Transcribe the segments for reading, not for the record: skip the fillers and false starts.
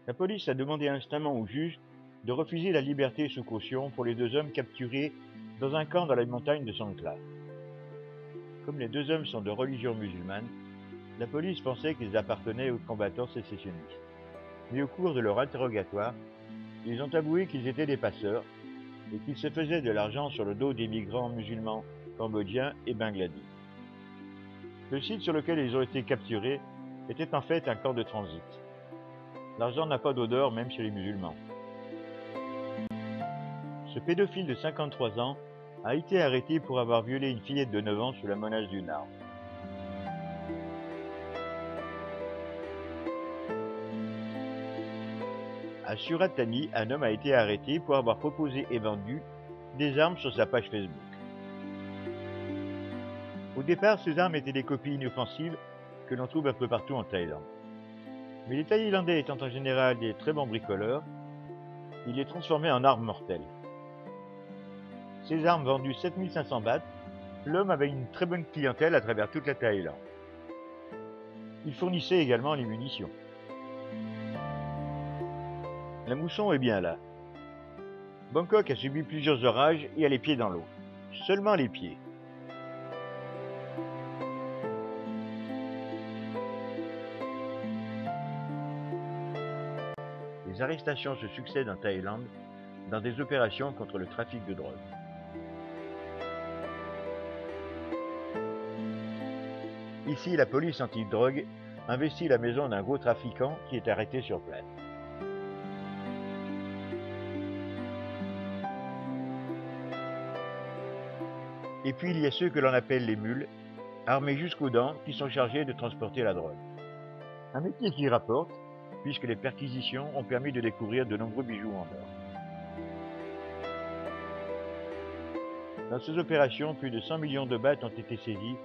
La police a demandé instamment au juge de refuser la liberté sous caution pour les deux hommes capturés dans un camp dans les montagnes de Sangla. Comme les deux hommes sont de religion musulmane, la police pensait qu'ils appartenaient aux combattants sécessionnistes. Mais au cours de leur interrogatoire, ils ont avoué qu'ils étaient des passeurs et qu'ils se faisaient de l'argent sur le dos des migrants musulmans cambodgiens et bangladais. Le site sur lequel ils ont été capturés était en fait un camp de transit. L'argent n'a pas d'odeur même chez les musulmans. Ce pédophile de 53 ans a été arrêté pour avoir violé une fillette de 9 ans sous la menace d'une arme. À Surat Thani, un homme a été arrêté pour avoir proposé et vendu des armes sur sa page Facebook. Au départ, ces armes étaient des copies inoffensives que l'on trouve un peu partout en Thaïlande. Mais les Thaïlandais étant en général des très bons bricoleurs, ils les transformaient en armes mortelles. Ces armes vendues 7500 bahts, l'homme avait une très bonne clientèle à travers toute la Thaïlande. Il fournissait également les munitions. La mousson est bien là. Bangkok a subi plusieurs orages et a les pieds dans l'eau. Seulement les pieds. Les arrestations se succèdent en Thaïlande dans des opérations contre le trafic de drogue. Ici, la police anti-drogue investit la maison d'un gros trafiquant qui est arrêté sur place. Et puis il y a ceux que l'on appelle les mules, armés jusqu'aux dents, qui sont chargés de transporter la drogue. Un métier qui rapporte, puisque les perquisitions ont permis de découvrir de nombreux bijoux en or. Dans ces opérations, plus de 100 millions de bahts ont été saisis,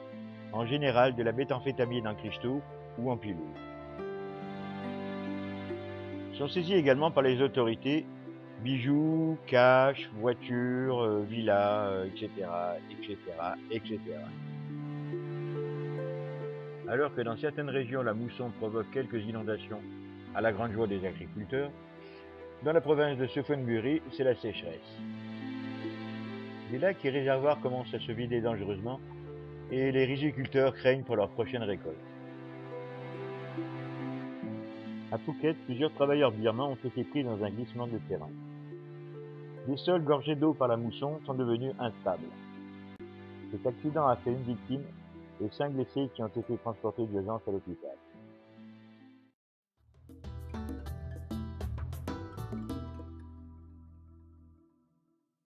en général de la méthamphétamine en cristaux ou en pilules. Sont saisis également par les autorités bijoux, cash, voitures, villas, etc., etc., etc. Alors que dans certaines régions la mousson provoque quelques inondations à la grande joie des agriculteurs, dans la province de Suphanburi, c'est la sécheresse. Les lacs et réservoirs commencent à se vider dangereusement et les riziculteurs craignent pour leur prochaine récolte. À Phuket, plusieurs travailleurs birmans ont été pris dans un glissement de terrain. Des sols gorgés d'eau par la mousson sont devenus instables. Cet accident a fait une victime et 5 blessés qui ont été transportés d'urgence à l'hôpital.